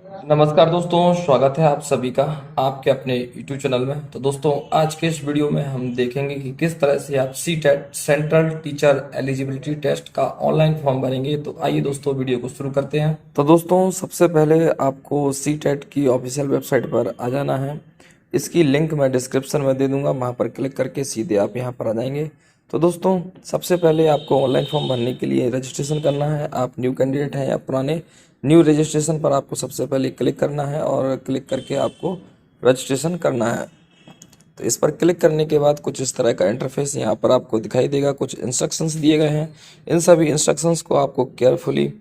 नमस्कार दोस्तों, स्वागत है आप सभी का आपके अपने YouTube चैनल में। तो दोस्तों, आज के इस वीडियो में हम देखेंगे कि किस तरह से आप C TET central teacher eligibility test का ऑनलाइन फॉर्म भरेंगे। तो आइए दोस्तों, वीडियो को शुरू करते हैं। तो दोस्तों, सबसे पहले आपको सी टेट की ऑफिशियल वेबसाइट पर आ जाना है। इसकी लिंक मैं डिस्क्रिप्शन में दे दूंगा, वहाँ पर क्लिक करके सीधे आप यहाँ पर आ जाएंगे। तो दोस्तों, सबसे पहले आपको ऑनलाइन फॉर्म भरने के लिए रजिस्ट्रेशन करना है। आप न्यू कैंडिडेट हैं या पुराने, न्यू रजिस्ट्रेशन पर आपको सबसे पहले क्लिक करना है और क्लिक करके आपको रजिस्ट्रेशन करना है। तो इस पर क्लिक करने के बाद कुछ इस तरह का इंटरफेस यहाँ पर आपको दिखाई देगा। कुछ इंस्ट्रक्शंस दिए गए हैं, इन सभी इंस्ट्रक्शंस को आपको केयरफुली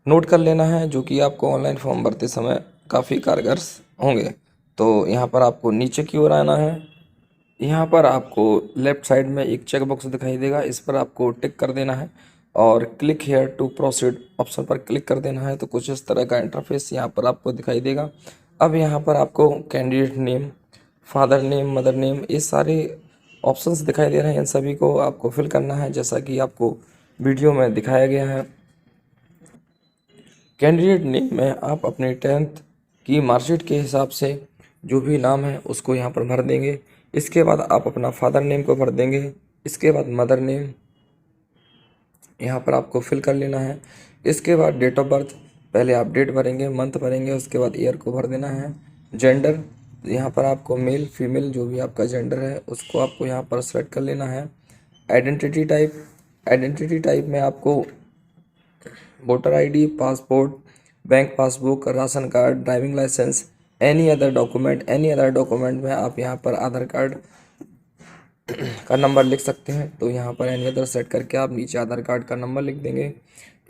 नोट कर लेना है, जो कि आपको ऑनलाइन फॉर्म भरते समय काफ़ी कारगर होंगे। तो यहाँ पर आपको नीचे की ओर आना है। यहाँ पर आपको लेफ्ट साइड में एक चेक बॉक्स दिखाई देगा, इस पर आपको टिक कर देना है और click here to proceed option पर क्लिक कर देना है। तो कुछ इस तरह का इंटरफेस यहाँ पर आपको दिखाई देगा। अब यहाँ पर आपको candidate name, father name, mother name, ये सारे ऑप्शंस दिखाई दे रहे हैं। इन सभी को आपको फिल करना है जैसा कि आपको वीडियो में दिखाया गया है। कैंडिडेट नेम में आप अपने 10th की मार्कशीट के हिसाब से जो भी नाम है उसको यहाँ पर भर देंगे। इसके बाद आप अपना फादर नेम को भर देंगे। इसके बाद मदर नेम यहाँ पर आपको फिल कर लेना है। इसके बाद डेट ऑफ बर्थ, पहले आप डेट भरेंगे, मंथ भरेंगे, उसके बाद ईयर को भर देना है। जेंडर, यहाँ पर आपको मेल फीमेल जो भी आपका जेंडर है उसको आपको यहाँ पर सेलेक्ट कर लेना है। आइडेंटिटी टाइप, आइडेंटिटी टाइप में आपको voter ID, passport, bank passbook, ration card, driving licence, any other document में आप यहाँ पर आधार कार्ड का नंबर लिख सकते हैं। तो यहाँ पर एनी अदर सेट करके आप नीचे आधार कार्ड का नंबर लिख देंगे।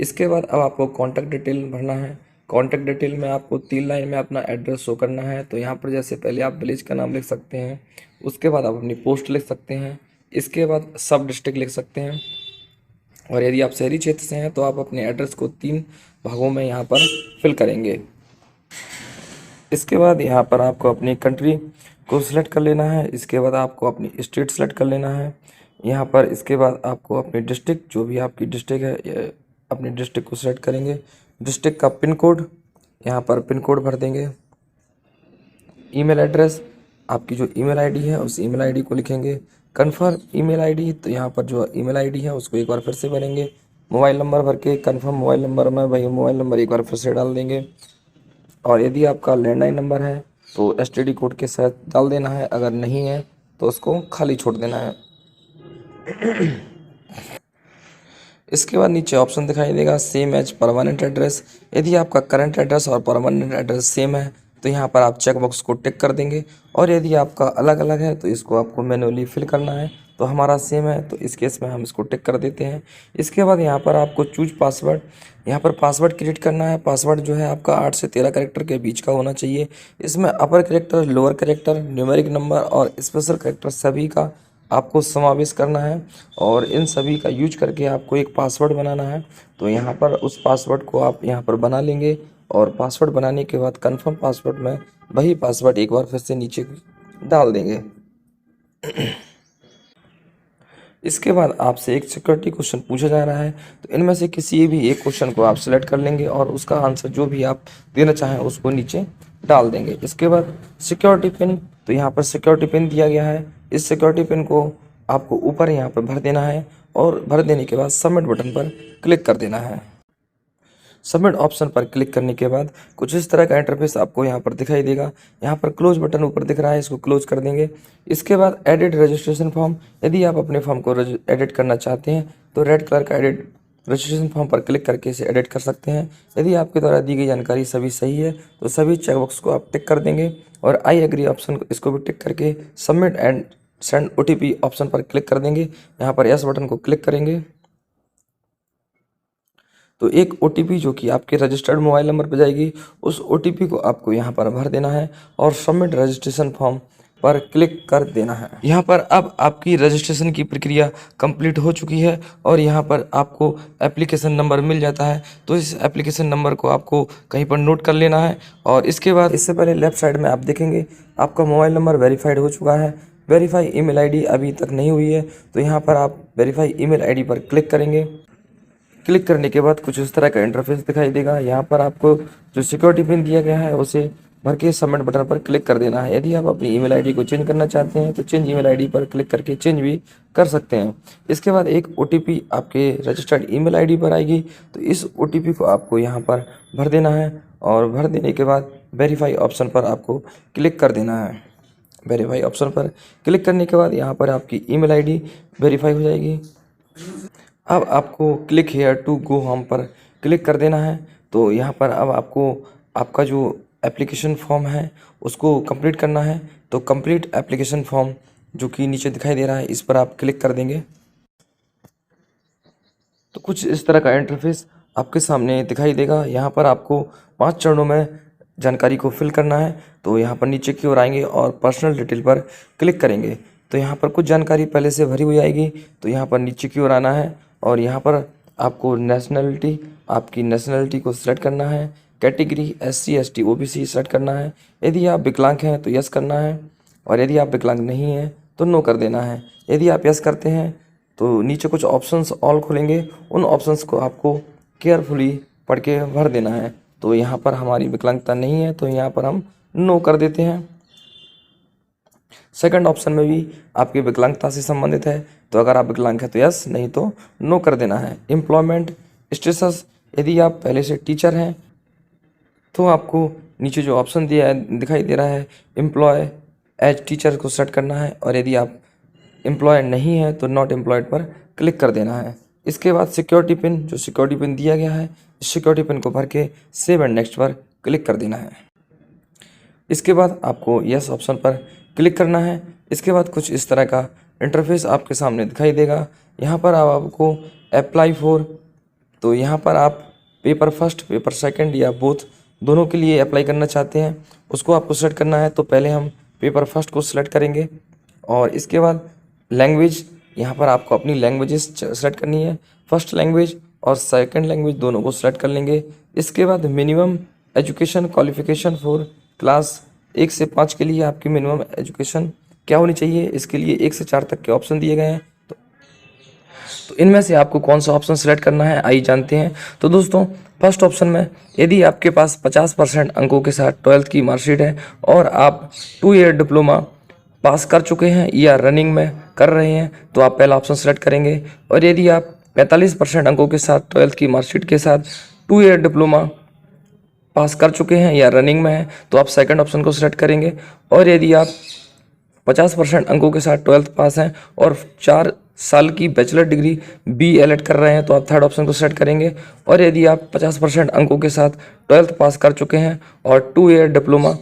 इसके बाद अब आपको कॉन्टैक्ट डिटेल भरना है। कॉन्टैक्ट डिटेल में आपको 3 लाइन में अपना एड्रेस शो करना है। तो यहाँ पर जैसे पहले आप विलेज का नाम लिख सकते हैं, उसके बाद आप अपनी पोस्ट लिख सकते हैं, इसके बाद सब डिस्ट्रिक्ट लिख सकते हैं, और यदि आप शहरी क्षेत्र से हैं तो आप अपने एड्रेस को 3 भागों में यहाँ पर फिल करेंगे। इसके बाद यहाँ पर आपको अपनी कंट्री को सिलेक्ट कर लेना है। इसके बाद आपको अपनी स्टेट सेलेक्ट कर लेना है यहाँ पर। इसके बाद आपको अपनी डिस्ट्रिक्ट, जो भी आपकी डिस्ट्रिक्ट है, अपनी डिस्ट्रिक्ट को सिलेक्ट करेंगे। डिस्ट्रिक्ट का पिन कोड, यहाँ पर पिन कोड भर देंगे। ईमेल एड्रेस, आपकी जो ईमेल आईडी है उस ईमेल आईडी को लिखेंगे। कन्फर्म ईमेल आईडी, तो यहाँ पर जो ईमेल आईडी है उसको एक बार फिर से भरेंगे। मोबाइल नंबर भर के कन्फर्म मोबाइल नंबर में वही मोबाइल नंबर एक बार फिर से डाल देंगे। और यदि आपका लैंडलाइन नंबर है तो एसटीडी कोड के साथ डाल देना है, अगर नहीं है तो उसको खाली छोड़ देना है। इसके बाद नीचे ऑप्शन दिखाई देगा सेम एज परमानेंट एड्रेस। यदि आपका करंट एड्रेस और परमानेंट एड्रेस सेम है तो यहाँ पर आप चेक बॉक्स को टिक कर देंगे, और यदि आपका अलग अलग है तो इसको आपको मैनुअली फिल करना है। तो हमारा सेम है तो इस केस में हम इसको टिक कर देते हैं। इसके बाद यहाँ पर आपको चूज पासवर्ड, यहाँ पर पासवर्ड क्रिएट करना है। पासवर्ड जो है आपका 8 से 13 कैरेक्टर के बीच का होना चाहिए। इसमें upper character, lower character, numeric number और स्पेशल कैरेक्टर सभी का आपको समावेश करना है, और इन सभी का यूज करके आपको एक पासवर्ड बनाना है। तो यहाँ पर उस पासवर्ड को आप यहाँ पर बना लेंगे, और पासवर्ड बनाने के बाद कंफर्म पासवर्ड में वही पासवर्ड एक बार फिर से नीचे डाल देंगे। इसके बाद आपसे एक सिक्योरिटी क्वेश्चन पूछा जा रहा है, तो इनमें से किसी भी एक क्वेश्चन को आप सिलेक्ट कर लेंगे और उसका आंसर जो भी आप देना चाहें उसको नीचे डाल देंगे। इसके बाद सिक्योरिटी पिन, तो यहाँ पर सिक्योरिटी पिन दिया गया है। इस सिक्योरिटी पिन को आपको ऊपर यहाँ पर भर देना है, और भर देने के बाद सबमिट बटन पर क्लिक कर देना है। सबमिट ऑप्शन पर क्लिक करने के बाद कुछ इस तरह का इंटरफेस आपको यहाँ पर दिखाई देगा। यहाँ पर क्लोज बटन ऊपर दिख रहा है, इसको क्लोज कर देंगे। इसके बाद एडिट रजिस्ट्रेशन फॉर्म, यदि आप अपने फॉर्म को एडिट करना चाहते हैं तो रेड कलर का एडिट रजिस्ट्रेशन फॉर्म पर क्लिक करके इसे एडिट कर सकते हैं। यदि आपके द्वारा दी गई जानकारी सभी सही है तो सभी चेकबॉक्स को आप टिक कर देंगे, और आई एग्री ऑप्शन इसको भी टिक करके submit and send OTP option पर क्लिक कर देंगे। यहाँ पर यस बटन को क्लिक करेंगे तो एक OTP जो कि आपके रजिस्टर्ड मोबाइल नंबर पर जाएगी, उस OTP को आपको यहाँ पर भर देना है और सबमिट रजिस्ट्रेशन फॉर्म पर क्लिक कर देना है। यहाँ पर अब आपकी रजिस्ट्रेशन की प्रक्रिया कंप्लीट हो चुकी है, और यहाँ पर आपको एप्लीकेशन नंबर मिल जाता है। तो इस एप्लीकेशन नंबर को आपको कहीं पर नोट कर लेना है, और इसके बाद इससे पहले लेफ्ट साइड में आप देखेंगे आपका मोबाइल नंबर वेरीफाइड हो चुका है। वेरीफाई ईमेल आईडी अभी तक नहीं हुई है, तो यहाँ पर आप वेरीफाई ईमेल आईडी पर क्लिक करेंगे। क्लिक करने के बाद कुछ इस तरह का इंटरफेस दिखाई देगा। यहाँ पर आपको जो सिक्योरिटी पिन दिया गया है उसे भर के सबमिट बटन पर क्लिक कर देना है। यदि आप अपनी ईमेल आईडी को चेंज करना चाहते हैं तो चेंज ईमेल आईडी पर क्लिक करके चेंज भी कर सकते हैं। इसके बाद एक ओटीपी आपके रजिस्टर्ड ईमेल आईडी पर आएगी, तो इस ओटीपी को आपको यहाँ पर भर देना है और भर देने के बाद वेरीफाई ऑप्शन पर आपको क्लिक कर देना है। वेरीफाई ऑप्शन पर क्लिक करने के बाद यहाँ पर आपकी ईमेल आईडी वेरीफाई हो जाएगी। अब आपको click here to go home पर क्लिक कर देना है। तो यहाँ पर अब आपको आपका जो एप्लीकेशन फॉर्म है उसको कंप्लीट करना है। तो कंप्लीट एप्लीकेशन फॉर्म जो कि नीचे दिखाई दे रहा है इस पर आप क्लिक कर देंगे तो कुछ इस तरह का इंटरफेस आपके सामने दिखाई देगा। यहाँ पर आपको 5 चरणों में जानकारी को फिल करना है। तो यहाँ पर नीचे की ओर आएंगे और पर्सनल डिटेल पर क्लिक करेंगे तो यहाँ पर कुछ जानकारी पहले से भरी हुई आएगी। तो यहाँ पर नीचे की ओर आना है और यहाँ पर आपको नेशनलिटी, आपकी नेशनलिटी को सिलेक्ट करना है। Category SC ST OBC select करना है। यदि आप विकलांग हैं तो यस करना है और यदि आप विकलांग नहीं हैं तो नो कर देना है। यदि आप यस करते हैं तो नीचे कुछ ऑप्शंस ऑल खुलेंगे, उन ऑप्शंस को आपको केयरफुली पढ़ के भर देना है। तो यहाँ पर हमारी विकलांगता नहीं है तो यहाँ पर हम नो कर देते हैं। सेकंड ऑप्शन में भी आपकी विकलांगता से संबंधित है, तो अगर आप विकलांग हैं तो यस, नहीं तो नो कर देना है। एम्प्लॉयमेंट स्टेटस, यदि आप पहले से टीचर हैं तो आपको नीचे जो ऑप्शन दिया है दिखाई दे रहा है एम्प्लॉय एज टीचर को सेट करना है और यदि आप एम्प्लॉय नहीं है तो नॉट एम्प्लॉयड पर क्लिक कर देना है। इसके बाद सिक्योरिटी पिन, जो सिक्योरिटी पिन दिया गया है इस सिक्योरिटी पिन को भर के सेव एंड नेक्स्ट पर क्लिक कर देना है। इसके बाद आपको यस ऑप्शन पर क्लिक करना है। इसके बाद कुछ इस तरह का इंटरफेस आपके सामने दिखाई देगा। यहाँ पर आपको अप्लाई फॉर, तो यहाँ पर आप पेपर फर्स्ट, पेपर सेकंड या बोथ दोनों के लिए अप्लाई करना चाहते हैं उसको आपको सेलेक्ट करना है। तो पहले हम पेपर फर्स्ट को सिलेक्ट करेंगे और इसके बाद लैंग्वेज, यहाँ पर आपको अपनी लैंग्वेजेस सेलेक्ट करनी है। फर्स्ट लैंग्वेज और सेकंड लैंग्वेज दोनों को सिलेक्ट कर लेंगे। इसके बाद minimum education qualification for class 1 से 5 के लिए आपकी मिनिमम एजुकेशन क्या होनी चाहिए, इसके लिए 1 से 4 तक के ऑप्शन दिए गए हैं। तो इनमें से आपको कौन सा ऑप्शन सेलेक्ट करना है आइए जानते हैं। तो दोस्तों फर्स्ट ऑप्शन में यदि आपके पास 50% अंकों के साथ 12th की मार्कशीट है और आप 2 ईयर डिप्लोमा पास कर चुके हैं या रनिंग में कर रहे हैं तो आप पहला ऑप्शन सेलेक्ट करेंगे। और यदि आप 45% अंकों के साथ 12th की मार्कशीट के साथ 2 ईयर डिप्लोमा पास कर चुके हैं या रनिंग में हैं तो आप सेकंड ऑप्शन को सिलेक्ट करेंगे। और यदि आप 50% अंकों के साथ 12th पास हैं और 4 साल की बैचलर डिग्री BEd कर रहे हैं तो आप थर्ड ऑप्शन को सेलेक्ट करेंगे। और यदि आप 50% अंकों के साथ 12th पास कर चुके हैं और 2 ईयर डिप्लोमा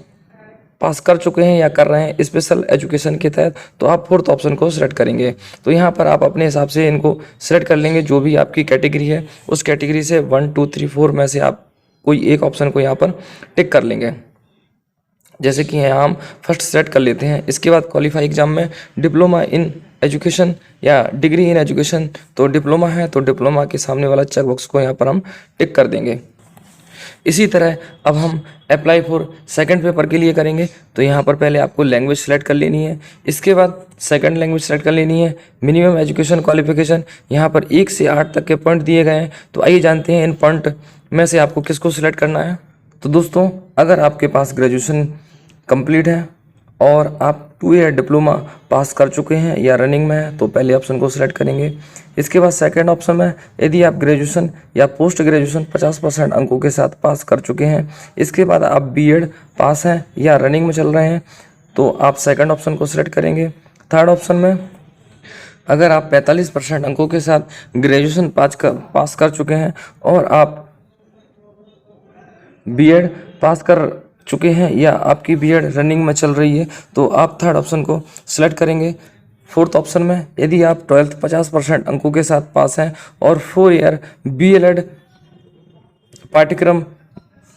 पास कर चुके हैं या कर रहे हैं स्पेशल एजुकेशन के तहत तो आप फोर्थ ऑप्शन को सिलेक्ट करेंगे। तो यहाँ पर आप अपने हिसाब से इनको सिलेक्ट कर लेंगे, जो भी आपकी कैटेगरी है उस कैटेगरी से 1 2 3 4 में से आप कोई एक ऑप्शन को यहाँ पर टिक कर लेंगे। जैसे कि यहाँ हम फर्स्ट सेलेक्ट कर लेते हैं। इसके बाद क्वालिफाई एग्जाम में डिप्लोमा इन एजुकेशन या डिग्री इन एजुकेशन, तो डिप्लोमा है तो डिप्लोमा के सामने वाला चेक बॉक्स को यहाँ पर हम टिक कर देंगे। इसी तरह अब हम अप्लाई फॉर सेकंड पेपर के लिए करेंगे। तो यहाँ पर पहले आपको लैंग्वेज सेलेक्ट कर लेनी है, इसके बाद सेकंड लैंग्वेज सेलेक्ट कर लेनी है। मिनिमम एजुकेशन क्वालिफिकेशन, यहाँ पर 1 से 8 तक के पॉइंट दिए गए हैं। तो आइए जानते हैं इन पॉइंट में से आपको किसको सिलेक्ट करना है। तो दोस्तों अगर आपके पास ग्रेजुएशन कंप्लीट है और आप 2 ईयर डिप्लोमा पास कर चुके हैं या रनिंग में हैं तो पहले ऑप्शन को सिलेक्ट करेंगे। इसके बाद सेकंड ऑप्शन में यदि आप ग्रेजुएशन या पोस्ट ग्रेजुएशन 50% अंकों के साथ पास कर चुके हैं, इसके बाद आप BEd पास हैं या रनिंग में चल रहे हैं तो आप सेकंड ऑप्शन को सिलेक्ट करेंगे। थर्ड ऑप्शन में अगर आप 45% अंकों के साथ ग्रेजुएशन पास कर चुके हैं और आप BEd पास कर चुके हैं या आपकी BEd रनिंग में चल रही है तो आप थर्ड ऑप्शन को सिलेक्ट करेंगे। फोर्थ ऑप्शन में यदि आप 12th 50% अंकों के साथ पास हैं और 4 ईयर BEd पाठ्यक्रम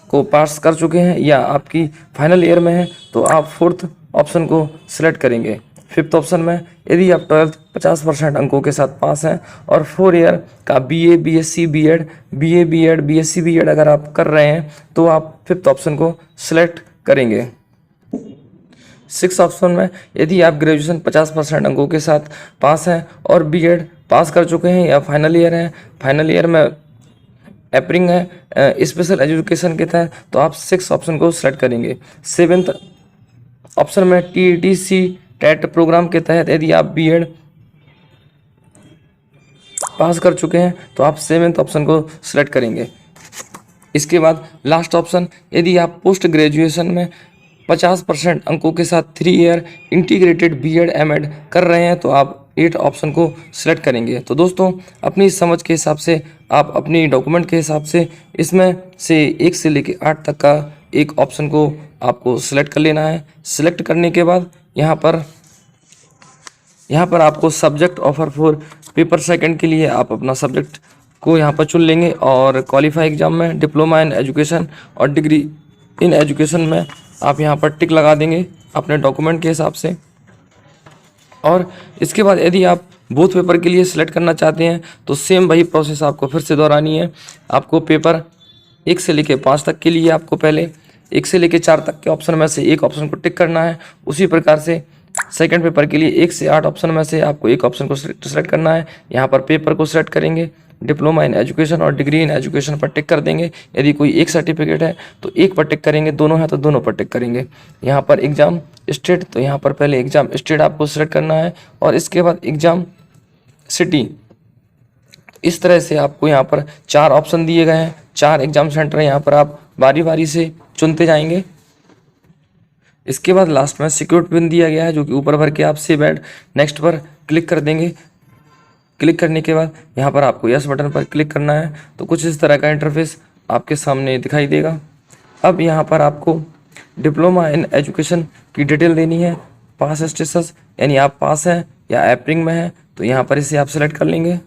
को पास कर चुके हैं या आपकी फाइनल ईयर में है तो आप फोर्थ ऑप्शन को सिलेक्ट करेंगे। फिफ्थ ऑप्शन में यदि आप 12th 50% अंकों के साथ पास हैं और 4 ईयर का BA BSc BEd BA BEd BSc BEd अगर आप कर रहे हैं तो आप फिफ्थ ऑप्शन को सिलेक्ट करेंगे। सिक्स ऑप्शन में यदि आप ग्रेजुएशन 50% अंकों के साथ पास हैं और BEd पास कर चुके हैं या फाइनल ईयर है, फाइनल ईयर में एपरिंग है स्पेशल एजुकेशन के तहत, तो आप 6 ऑप्शन को सिलेक्ट करेंगे। 7th ऑप्शन में TETC टेट प्रोग्राम के तहत यदि आप B.Ed पास कर चुके हैं तो आप 7th ऑप्शन को सिलेक्ट करेंगे। इसके बाद लास्ट ऑप्शन, यदि आप पोस्ट ग्रेजुएशन में 50% अंकों के साथ 3 ईयर इंटीग्रेटेड B.Ed M.Ed कर रहे हैं तो आप 8 ऑप्शन को सिलेक्ट करेंगे। तो दोस्तों अपनी समझ के हिसाब से आप अपनी डॉक्यूमेंट के हिसाब से इसमें से 1 से लेकर 8 तक का एक ऑप्शन को आपको सिलेक्ट कर लेना है। सिलेक्ट करने के बाद यहाँ पर आपको subject offer for paper second के लिए आप अपना सब्जेक्ट को यहाँ पर चुन लेंगे और क्वालिफाई एग्जाम में डिप्लोमा इन एजुकेशन और डिग्री इन एजुकेशन में आप यहाँ पर टिक लगा देंगे अपने डॉक्यूमेंट के हिसाब से। और इसके बाद यदि आप बोथ पेपर के लिए सिलेक्ट करना चाहते हैं तो सेम वही प्रोसेस आपको फिर से दोहरानी है। आपको पेपर 1 से लेकर 5 तक के लिए आपको पहले 1 से लेकर 4 तक के ऑप्शन में से एक ऑप्शन को टिक करना है। उसी प्रकार से सेकंड पेपर के लिए 1 से 8 ऑप्शन में से आपको एक ऑप्शन को सिलेक्ट करना है। यहाँ पर पेपर को सिलेक्ट करेंगे, डिप्लोमा इन एजुकेशन और डिग्री इन एजुकेशन पर टिक कर देंगे। यदि कोई एक सर्टिफिकेट है तो एक पर टिक करेंगे, दोनों है तो दोनों पर टिक करेंगे। यहाँ पर एग्ज़ाम स्टेट, तो यहाँ पर पहले एग्ज़ाम स्टेट आपको सिलेक्ट करना है और इसके बाद एग्ज़ाम सिटी। इस तरह से आपको यहाँ पर 4 ऑप्शन दिए गए हैं, 4 एग्ज़ाम सेंटर यहाँ पर आप बारी बारी से चुनते जाएंगे। इसके बाद लास्ट में सिक्योरिटी पिन दिया गया है जो कि ऊपर भर के आप सेव एंड नेक्स्ट पर क्लिक कर देंगे। क्लिक करने के बाद यहाँ पर आपको यस बटन पर क्लिक करना है। तो कुछ इस तरह का इंटरफेस आपके सामने दिखाई देगा। अब यहाँ पर आपको डिप्लोमा इन एजुकेशन की डिटेल देनी है, पास स्टेटस यानी आप पास हैं या एपरिंग में हैं तो यहाँ पर इसे आप सेलेक्ट कर लेंगे।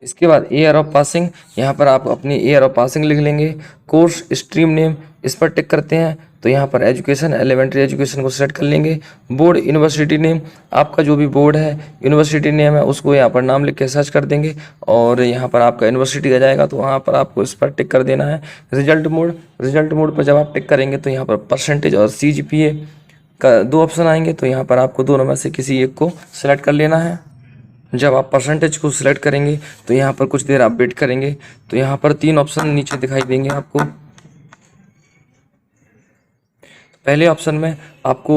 इसके बाद ईयर ऑफ पासिंग, यहाँ पर आप अपनी ईयर ऑफ पासिंग लिख लेंगे। कोर्स स्ट्रीम नेम इस पर टिक करते हैं तो यहाँ पर एजुकेशन एलिमेंट्री एजुकेशन को सेलेक्ट कर लेंगे। बोर्ड यूनिवर्सिटी नेम, आपका जो भी बोर्ड है यूनिवर्सिटी नेम है उसको यहाँ पर नाम लिख के सर्च कर देंगे और यहाँ पर आपका यूनिवर्सिटी आ जाएगा तो वहाँ पर आपको इस पर टिक कर देना है। रिजल्ट मोड पर जब आप टिक करेंगे तो यहाँ पर परसेंटेज और CGPA का 2 ऑप्शन आएंगे तो यहाँ पर आपको दोनों में से किसी एक को सिलेक्ट कर लेना है। जब आप परसेंटेज को सिलेक्ट करेंगे तो यहाँ पर कुछ देर आप वेट करेंगे तो यहाँ पर 3 ऑप्शन नीचे दिखाई देंगे आपको। पहले ऑप्शन में आपको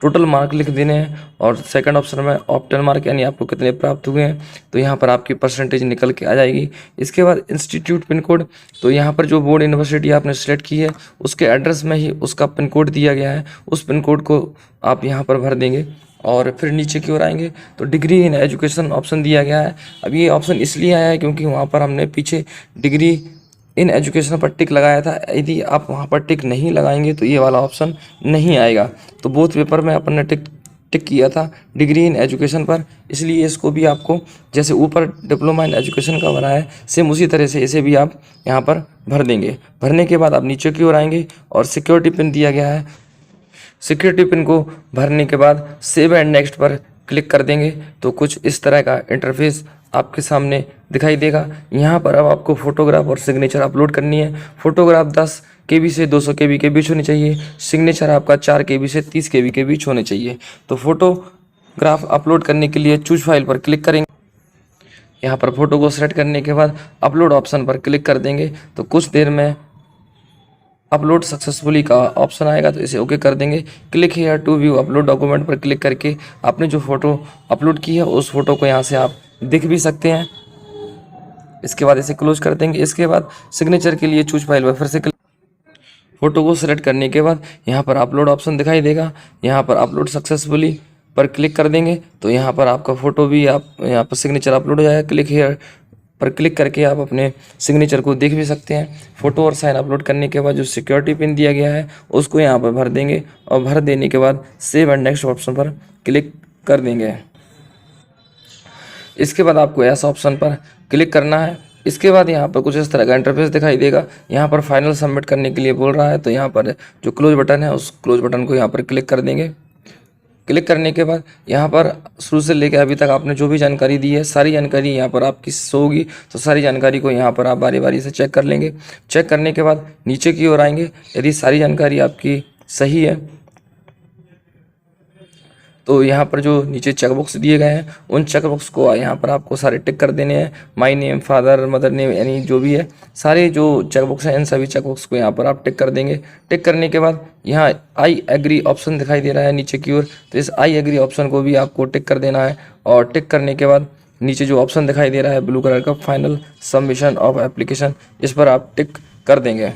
टोटल मार्क लिख देने हैं और सेकंड ऑप्शन में ऑप्टल मार्क यानी आपको कितने प्राप्त हुए हैं तो यहाँ पर आपकी परसेंटेज निकल के आ जाएगी। इसके बाद इंस्टीट्यूट पिन कोड, तो यहाँ पर जो बोर्ड यूनिवर्सिटी आपने सेलेक्ट की है उसके एड्रेस में ही उसका पिन कोड दिया गया है, उस पिन कोड को आप यहाँ पर भर देंगे और फिर नीचे की ओर आएंगे तो डिग्री इन एजुकेशन ऑप्शन दिया गया है। अब ये ऑप्शन इसलिए आया है क्योंकि वहाँ पर हमने पीछे डिग्री इन एजुकेशन पर टिक लगाया था। यदि आप वहाँ पर टिक नहीं लगाएंगे तो ये वाला ऑप्शन नहीं आएगा। तो बोथ पेपर में अपन ने टिक किया था डिग्री इन एजुकेशन पर, इसलिए इसको भी आपको जैसे ऊपर डिप्लोमा इन एजुकेशन का भरा है सेम उसी तरह से इसे भी आप यहाँ पर भर देंगे। भरने के बाद आप नीचे की ओर आएंगे और सिक्योरिटी पिन दिया गया है, सिक्योरिटी पिन को भरने के बाद सेव एंड नेक्स्ट पर क्लिक कर देंगे तो कुछ इस तरह का इंटरफेस आपके सामने दिखाई देगा। यहाँ पर अब आपको फोटोग्राफ और सिग्नेचर अपलोड करनी है। फोटोग्राफ 10 KB से 200 KB के बीच होनी चाहिए, सिग्नेचर आपका 4 KB से 30 KB के बीच होने चाहिए। तो फोटोग्राफ अपलोड करने के लिए चूज फाइल पर क्लिक करेंगे। यहाँ पर फोटो को सेलेक्ट करने के बाद अपलोड ऑप्शन पर क्लिक कर देंगे तो कुछ देर में अपलोड सक्सेसफुली का ऑप्शन आएगा तो इसे ओके कर देंगे। Click here to view upload document पर क्लिक करके आपने जो फोटो अपलोड की है उस फोटो को यहाँ से आप देख भी सकते हैं। इसके बाद इसे क्लोज कर देंगे। इसके बाद सिग्नेचर के लिए चूज फाइल पर फिर से फोटो को सिलेक्ट करने के बाद यहाँ पर अपलोड ऑप्शन दिखाई देगा, यहाँ पर अपलोड सक्सेसफुली पर क्लिक कर देंगे तो यहाँ पर आपका फ़ोटो भी आप यहाँ पर सिग्नेचर अपलोड हो जाएगा। क्लिक हियर पर क्लिक करके आप अपने सिग्नेचर को देख भी सकते हैं। फ़ोटो और साइन अपलोड करने के बाद जो सिक्योरिटी पिन दिया गया है उसको यहाँ पर भर देंगे और भर देने के बाद सेव एंड नेक्स्ट ऑप्शन पर क्लिक कर देंगे। इसके बाद आपको ऐसा ऑप्शन पर क्लिक करना है। इसके बाद यहाँ पर कुछ इस तरह का इंटरफेस दिखाई देगा। यहाँ पर फाइनल सबमिट करने के लिए बोल रहा है तो यहाँ पर जो क्लोज बटन है उस क्लोज बटन को यहाँ पर क्लिक कर देंगे। क्लिक करने के बाद यहाँ पर शुरू से लेकर अभी तक आपने जो भी जानकारी दी है सारी जानकारी यहाँ पर आपकी शो होगी, तो सारी जानकारी को यहाँ पर आप बारी बारी से चेक कर लेंगे। चेक करने के बाद नीचे की ओर आएंगे, यदि सारी जानकारी आपकी सही है तो यहाँ पर जो नीचे चेक बॉक्स दिए गए हैं उन चेक बॉक्स को यहाँ पर आपको सारे टिक कर देने हैं। My name, father, mother name, यानी जो भी है सारे जो चेक बॉक्स हैं इन सभी चेक बॉक्स को यहाँ पर आप टिक कर देंगे। टिक करने के बाद यहाँ आई एग्री ऑप्शन दिखाई दे रहा है नीचे की ओर, तो इस आई एग्री ऑप्शन को भी आपको टिक कर देना है। और टिक करने के बाद नीचे जो ऑप्शन दिखाई दे रहा है ब्लू कलर का, फाइनल सबमिशन ऑफ एप्लीकेशन, इस पर आप टिक कर देंगे।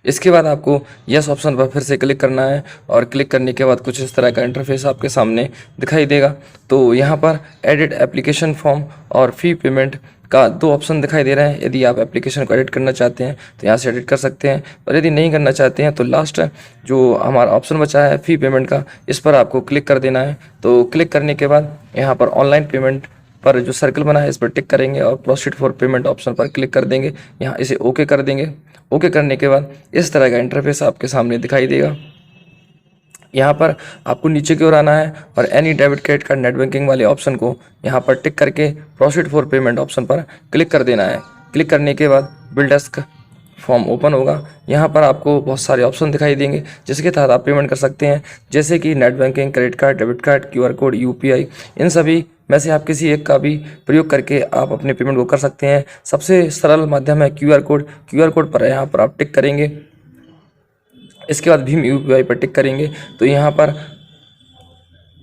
इसके बाद आपको यस ऑप्शन पर फिर से क्लिक करना है और क्लिक करने के बाद कुछ इस तरह का इंटरफेस आपके सामने दिखाई देगा। तो यहाँ पर एडिट एप्लीकेशन फॉर्म और फ़ी पेमेंट का दो ऑप्शन दिखाई दे रहे हैं। यदि आप एप्लीकेशन को एडिट करना चाहते हैं तो यहाँ से एडिट कर सकते हैं, और यदि नहीं करना चाहते हैं तो लास्ट जो हमारा ऑप्शन बचा है फ़ी पेमेंट का, इस पर आपको क्लिक कर देना है। तो क्लिक करने के बाद यहाँ पर ऑनलाइन पेमेंट पर जो सर्कल बना है इस पर टिक करेंगे और प्रोसीड फॉर पेमेंट ऑप्शन पर क्लिक कर देंगे। यहाँ इसे ओके कर देंगे। ओके करने के बाद इस तरह का इंटरफेस आपके सामने दिखाई देगा। यहाँ पर आपको नीचे की ओर आना है और any debit credit card net banking वाले ऑप्शन को यहाँ पर टिक करके प्रोसीड फॉर पेमेंट ऑप्शन पर क्लिक कर देना है। क्लिक करने के बाद बिल डेस्क फॉर्म ओपन होगा। यहाँ पर आपको बहुत सारे ऑप्शन दिखाई देंगे जिसके तहत आप पेमेंट कर सकते हैं, जैसे कि net banking, credit card, debit card, QR code, UPI। इन सभी में से आप किसी एक का भी प्रयोग करके आप अपने पेमेंट को कर सकते हैं। सबसे सरल माध्यम है QR कोड। QR कोड पर यहाँ पर आप टिक करेंगे। इसके बाद भीम UPI पर टिक करेंगे। तो यहाँ पर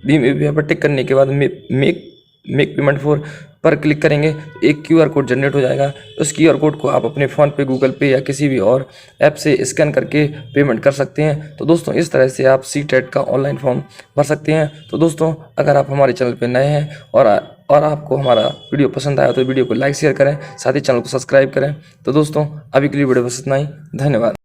भीम UPI पर टिक करने के बाद मेक पेमेंट फॉर पर क्लिक करेंगे। एक QR कोड जनरेट हो जाएगा। उस QR कोड को आप अपने फ़ोन पे, गूगल पे या किसी भी और ऐप से स्कैन करके पेमेंट कर सकते हैं। तो दोस्तों इस तरह से आप CTET का ऑनलाइन फॉर्म भर सकते हैं। तो दोस्तों अगर आप हमारे चैनल पे नए हैं और आपको हमारा वीडियो पसंद आया तो वीडियो को लाइक शेयर करें, साथ ही चैनल को सब्सक्राइब करें। तो दोस्तों अभी के लिए वीडियो बस इतना ही। धन्यवाद।